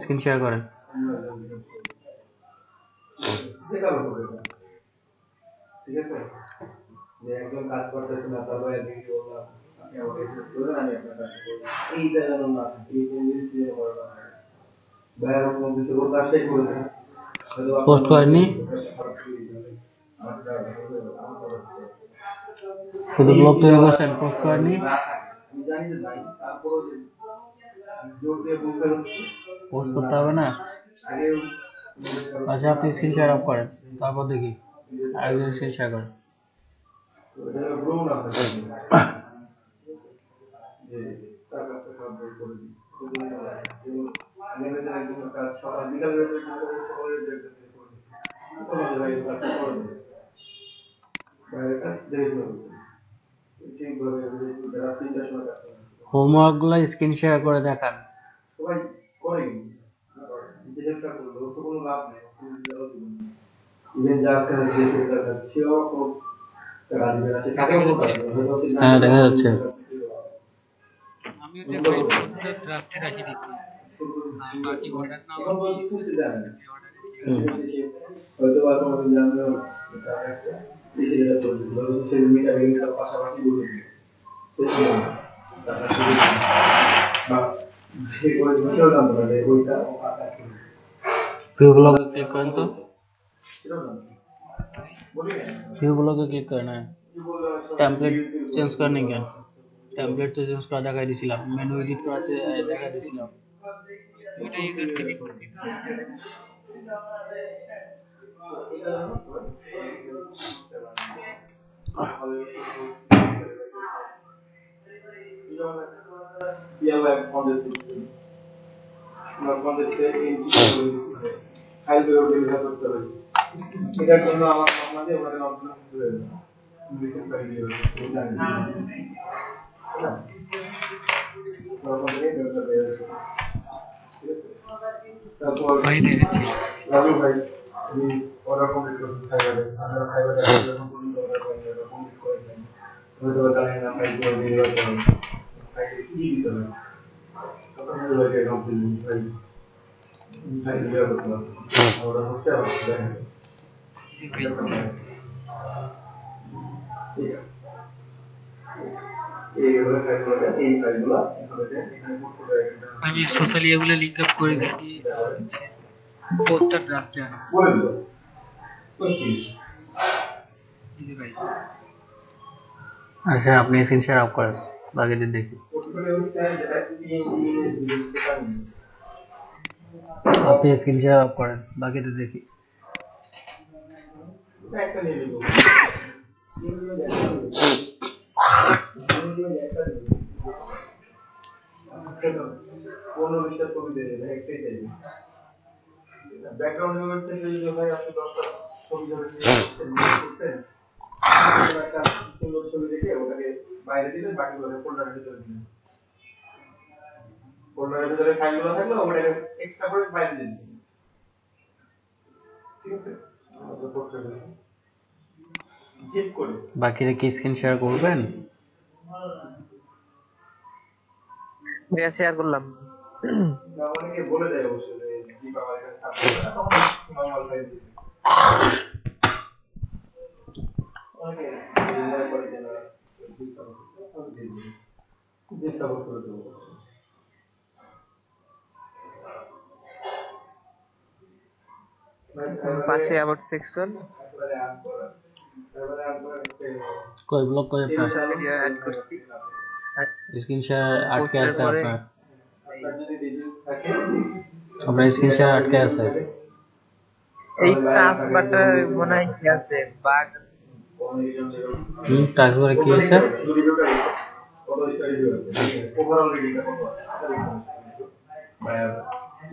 Screen share করেন। ঠিক আছে, যে একজন কাজ করতেছে না, তারপরে একদিকে বললাম আপনি আমাকে হেল্প করবেন, আমি আপনার কাজ করব, এইটা যেন না থাকে, এই টেন্ডেন্সি যেন করা না হয়। বাইরের কোনো কিছু ওর কাজটাই করে দেন, পোস্ট করেননি, শুধু ব্লগ তৈরি করছেন, পোস্ট করেননি। আমি জানি যে নাই, তারপরেও যে জোর দিয়ে বলতে হচ্ছে পোস্ট করতে হবে না। আচ্ছা আপনি স্ক্রিন শেয়ার অফ করেন, তারপর দেখি আরেকজন স্ক্রিন শেয়ার করেন। হোমওয়ার্ক গুলো স্ক্রিন শেয়ার করে দেখান। সবাই করে নিজেরটা করলো তো কোনো লাভ নেই, ইভেন যার কাছে যে টাকা সেও টাকা দিবে না, সে টাকা হ্যাঁ দেখা যাচ্ছে। আমি ওটা ফাইল ড্রাফটে রাখি দিচ্ছি, বাকি অর্ডার না হয়তো বা তোমাদের জানবে বেশি যেটা চলতেছিল সেই মিটার ইউনিটটা পাশাপাশি বলে দিল বা যে ওই বিষয় জানতে পারে ওইটা ভিউ ব্লগে ক্লিক করেন তো, ভিউ ব্লগে ক্লিক করেন। হ্যাঁ টেমপ্লেট চেঞ্জ করেন কেন? টেমপ্লেট তো চেঞ্জ করা দেখাই দিয়েছিলাম, মেনু এডিট করা দেখাই দিয়েছিলাম। ওটা ইউজার থেকে করে দিন। এটার জন্য আমার আমাদের ওখানে অপশন খুলে দেয় ইংলিশের ফাইল দিয়ে জানি তারপর রাজু ভাই আমি অর্ডার কমপ্লিট করছি ফাইবারে, আপনারা ফাইবারে যখন পর্যন্ত অর্ডার করেন কমপ্লিট করে দেন, হয়তো জানেন না ফাইল করে ডেলিভার করেন, ফাইলে কি দিতে হবে তখন delivery complete file file deliver করতে হবে, অর্ডার হচ্ছে আবার দেখেন ঠিক আছে। আমি সোশ্যালি এগুলো লিংক আপ করে দিচ্ছি, পোস্টার ড্রাফটে আনো ভাই। আচ্ছা আপনি স্ক্রিন শেয়ার অফ করেন, বাকিদের দেখি। আপনি স্ক্রিন শেয়ার অফ করেন, বাকিদের দেখি। ব্যাকগ্রাউন্ড ইমেজ থেকে যদি ভাই আপনি 10টা ছবি ধরে করতেন, একটা সুন্দর ছবি দেখে ওটাকে বাইরে দিলেন, বাকিগুলো ফোল্ডারের ভিতরে দিলেন, ফোল্ডারের ভিতরে ফাইলগুলো থাকলো ওটাকে এক্সট্রা করে বাইরে দিলেন, ঠিক আছে? আমরা করতে পারি চেক করে। বাকিরা কি স্ক্রিন শেয়ার করবেন? ভাইয়া শেয়ার করলাম। অনেকে বলে দেয় অবশ্য যে জি বাবার কাছে থাকবে নরমাল ফাইল দিতে, অনেকে মনে করে যে না চেষ্টা করে দেবো। পাশে অ্যাবাউট সেকশন কই ব্লক কই আপনার? সোশ্যাল মিডিয়া অ্যাড করছি, স্ক্রিন শেয়ার আটকে আছে পরে আপনার, আপনার স্ক্রিন শেয়ার আটকে আছে। এই টাস্ক বারটা মনে হয় কি আছে বাগ, টাস্ক বারে কি আছে?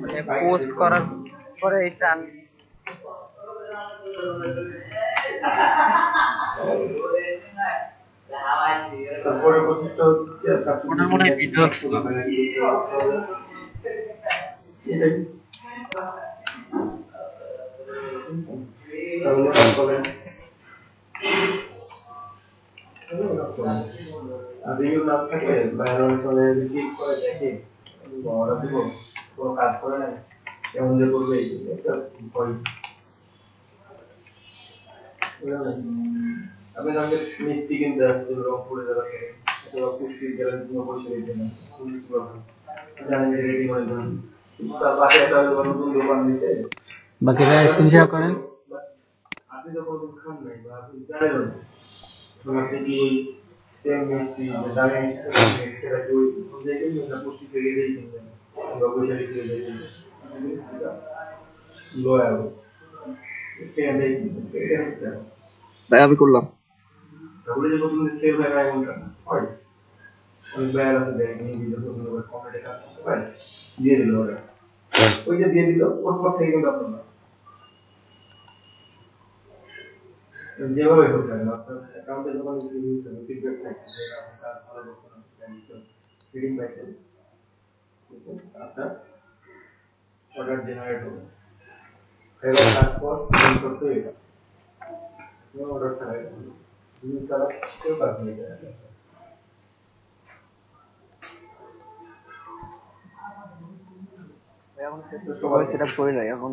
মানে পোস্ট করার পরে এটা তারপরে প্রসেসটা হচ্ছে ওটা মনে হয় ডিডক্স রিভিউ না থাকে বাইরে অনেক সময় ক্লিক করে দেখে অর্ডার দিব কোনো কাজ করে না এমন যে করবে একটা ভয় আপনি আমাকে মিষ্টি কিনতে আসছেন রংপুরে যারা অথবা পুষ্টি গেলেন কোনো পয়সা দিতে না পুষ্টি পাবেন জানেন যে রেডি করে দেন তার পাশে একটা নতুন দোকান দিতে বাকিরা স্ক্রিন শেয়ার করেন। আপনি যখন খান নাই বা আপনি জানেন না তখন আপনি কি ওই সেম মিষ্টি যে দামি মিষ্টি সেটা কি ওই দেখেন না পুষ্টি থেকে রেডি কিনবেন বা পয়সা দিতে রেডি লয়াল সেখান থেকে এটা ভাই আমি করলাম। তাহলে যে নতুন সেল হয় না এমনটা হয় ওই ব্যায়ার আছে দেয় নিয়ে দিল নতুন করে কমেডি কাজ করতে পারে দিয়ে দিল ওরা ওই যে দিয়ে দিল ওর পর থেকে কিন্তু আপনার না যেভাবে হোক না আপনার অ্যাকাউন্টে যখন ইউজ হবে ফিডব্যাক থাকে যে আপনি কাজ ভালো করছেন ফিডিং পাইছেন আপনার অর্ডার জেনারেট হবে এবার কাজ পর করতে এটা অর্ডার ছাড়া জিনিস ছাড়া কেউ কাজ নিয়ে যায় এখন সবাই সেটআপ করে নাই, এখন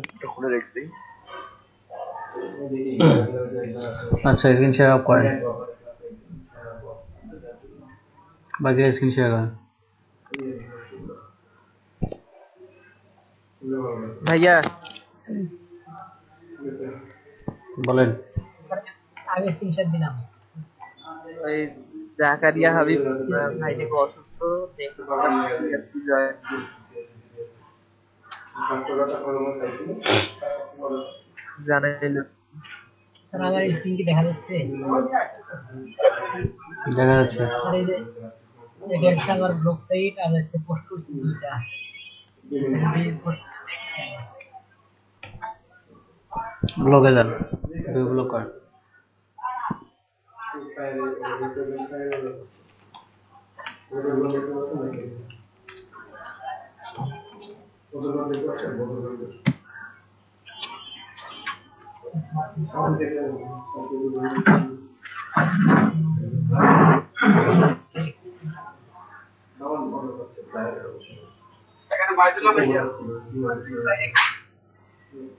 সেটআপ করে রাখছি। আচ্ছা স্ক্রিন শেয়ার অফ করেন, বাকিরা স্ক্রিন শেয়ার করেন। ভাইয়া বলেন। আগে স্ক্রিনশট দিলাম। ওই জাকারিয়া হাবিব ভাই দেখো অসুস্থ, জানাইল। স্যার আমার স্ক্রিন কি দেখা যাচ্ছে? দেখা যাচ্ছে। স্যার এই যে এটা হচ্ছে আমার ব্লগ সাইট আর হচ্ছে পোস্ট করছি দুইটা। ব্লগে যান, ভিউ ব্লগ করেন।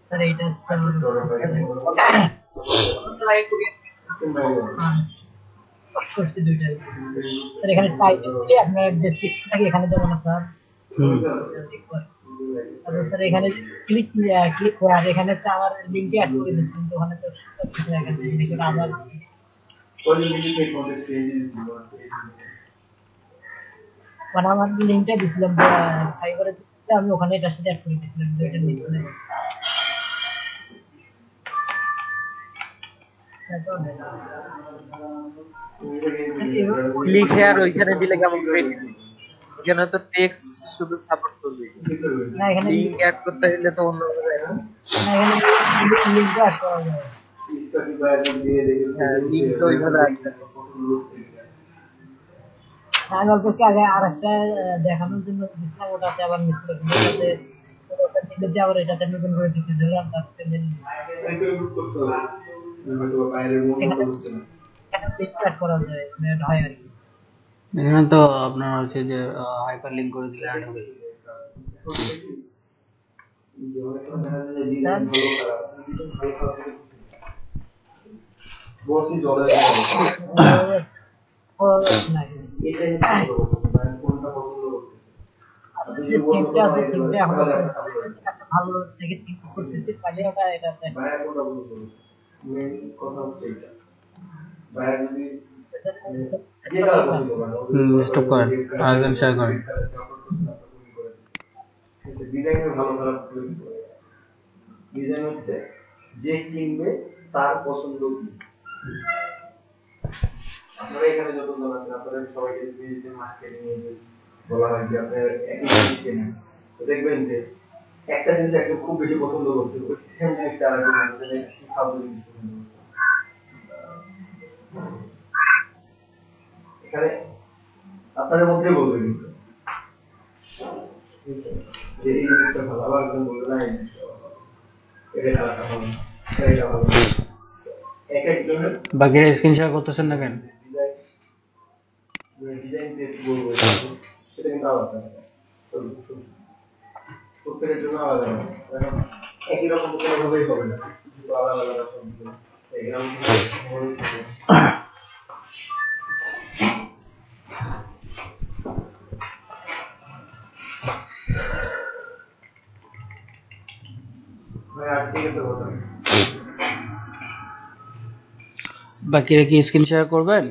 স্যার এইটা হচ্ছে আমার করছি দুইটা। স্যার এখানে টাইটেল দিয়ে আপনার ডেসক্রিপশনটাকে এখানে দেবো না স্যার? তারপর স্যার এখানে ক্লিক করে আর এখানে হচ্ছে আমার লিঙ্কে অ্যাড করে দিচ্ছেন, তো ওখানে তো আবার মানে আমার লিঙ্কটা দিছিলাম ফাইবারে, আমি ওখানে এটার সাথে অ্যাড করে দিয়েছিলাম, এটা নিচ্ছিলাম। ক্লিক হেয়ার ওইখানে দিলে কেমন করে দিবি? এখানে তো টেক্সট শুধু সাপোর্ট করবে, না এখানে লিংক অ্যাড করতে হলে তো অন্য না এখানে লিঙ্কটা অ্যাড করা যায়। হ্যাঁ লিংক তো ওইভাবে আসবে। আমি অল্প একটু আগে আর একটা দেখানোর জন্য দিচ্ছিলাম, ওটাতে আবার মিস করে দিলে আবার এটাতে নতুন করে দিতে দিলাম, তারপরে করা যায় হয় আর কি। এখানে তো আপনার হচ্ছে যে হাইপার লিঙ্ক করে দিলে অ্যাড হবে। ভালো থেকে ঠিক করতেছি পারলে ওটা এটাতে স্টপ করেন, আরেকজন শেয়ার করেন। ডিজাইনের ভালো খারাপ ডিজাইন হচ্ছে যে কিনবে তার পছন্দ কি। আপনারা এখানে যতজন আছেন আপনাদের সবাইকে ডিজিটাল মার্কেটিং নিয়ে বলা হয় যে আপনার একই জিনিস কেনেন, তো দেখবেন যে একটা জিনিস একদম খুব বেশি পছন্দ করছে ওই সেম জিনিসটা আরেকজন মানুষের কি ফালতু জিনিস পছন্দ করছে। এখানে আপনাদের মধ্যে বলবে কিন্তু যে এই জিনিসটা ভালো, আবার একজন বলবে না এই জিনিসটা ভালো, এটা খারাপ ভালো, এটা ভালো। এক একজনের বাকিরা স্ক্রিন শেয়ার করতেছেন না কেন? ডিজাইন টেস্ট বলবো সেটা কিন্তু আলাদা। প্রত্যেকের জন্য আলাদা আছে। এখন একই রকম কোনোভাবেই হবে না, কিন্তু আলাদা আলাদা সবজি। এরকম ভাবে ভাই আর ঠিক আছে কথা। বাকিরা কি স্ক্রিন শেয়ার করবেন?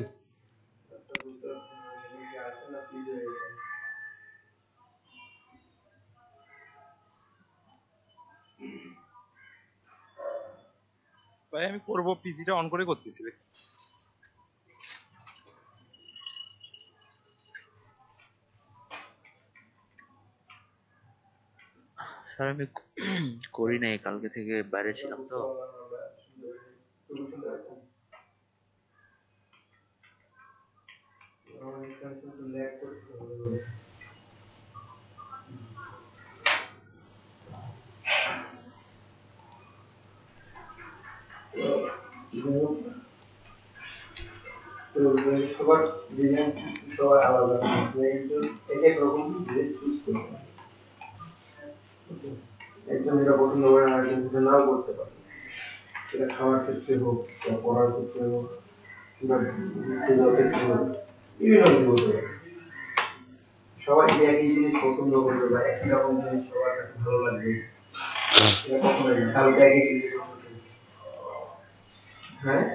ভাই আমি করবো, পিসিটা অন করে করতেছি ভাই। স্যার আমি করি নাই, কালকে থেকে বাইরে ছিলাম তো। সবার ডিজাইন সবার আলাদা, কিন্তু এক এক রকম ড্রেস চুজ করতে হয়। একজন যেটা পছন্দ করে না, একজন সেটা নাও করতে পারে। সেটা খাওয়ার ক্ষেত্রে হোক, বা পড়ার ক্ষেত্রে হোক, কিংবা পূজার ক্ষেত্রে হোক, বিভিন্ন কিছু হতে পারে। সবাই যে একই জিনিস পছন্দ করবে বা একই রকম জিনিস সবার কাছে ভালো লাগবে, এটা কখনোই না। কালকে একই জিনিস হ্যাঁ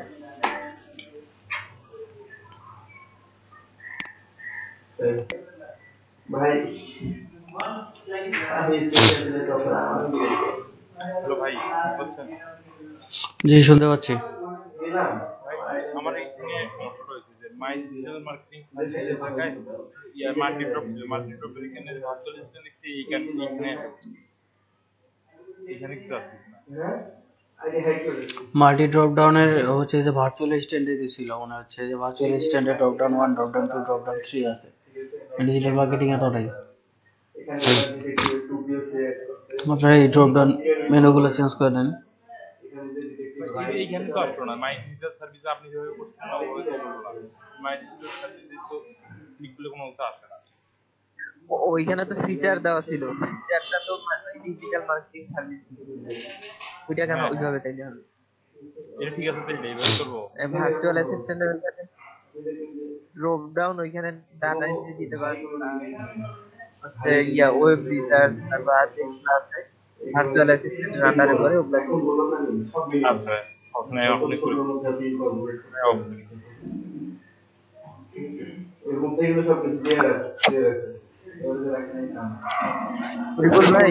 ভাই, আমি হ্যালো ভাই, বুঝছেন? জি শুনতে পাচ্ছি। ভাই আমার এখানে সমস্যাটা হয়েছে যে মাই ডিজিটাল মার্কেটিং সার্ভিসের জায়গায় মাল্টি ড্রপ ছিল, মাল্টি ড্রপের এখানে ভার্চুয়াল অ্যাসিস্ট্যান্ট লিখছি, এখানে কিছু আসছে না। মাল্টি ড্রপ ডাউনের হচ্ছে যে ভার্চুয়াল স্ট্যান্ডে দিছিল, মনে হচ্ছে যে ভার্চুয়াল স্ট্যান্ডে drop down 1, drop down 2, drop down 3 আছে। ডিজিটাল মার্কেটিং এ তো নাই। আপনারা এই ড্রপ ডাউন মেনুগুলো চেঞ্জ করে দেন। এইখানে তো আসলো না, মাই ডিজিটাল সার্ভিসে আপনি যেভাবে করছেন না ওভাবে তো বললো না। মাই ডিজিটাল সার্ভিসে তো ক্লিকগুলো কোনো মতো আসে না। ওইখানে তো ফিচার দেওয়া ছিল, ফিচারটা তো ডিজিটাল মার্কেটিং সার্ভিস, ওইটা কেন ওইভাবে তাইলে হবে? এটা ঠিক আছে, তাইলে এইভাবে করবো। ভার্চুয়াল অ্যাসিস্ট্যান্টের ওইখানে ড্রপ ডাউন, ওইখানে ডাটা এন্ট্রি দিতে পারবো না, হচ্ছে ওয়েব রিসার্চ, তারপর আছে ভার্চুয়াল অ্যাসিস্ট্যান্টের আন্ডারে পড়ে ওগুলা আচ্ছা ওখানে আপনি করে রিপোর্ট ভাই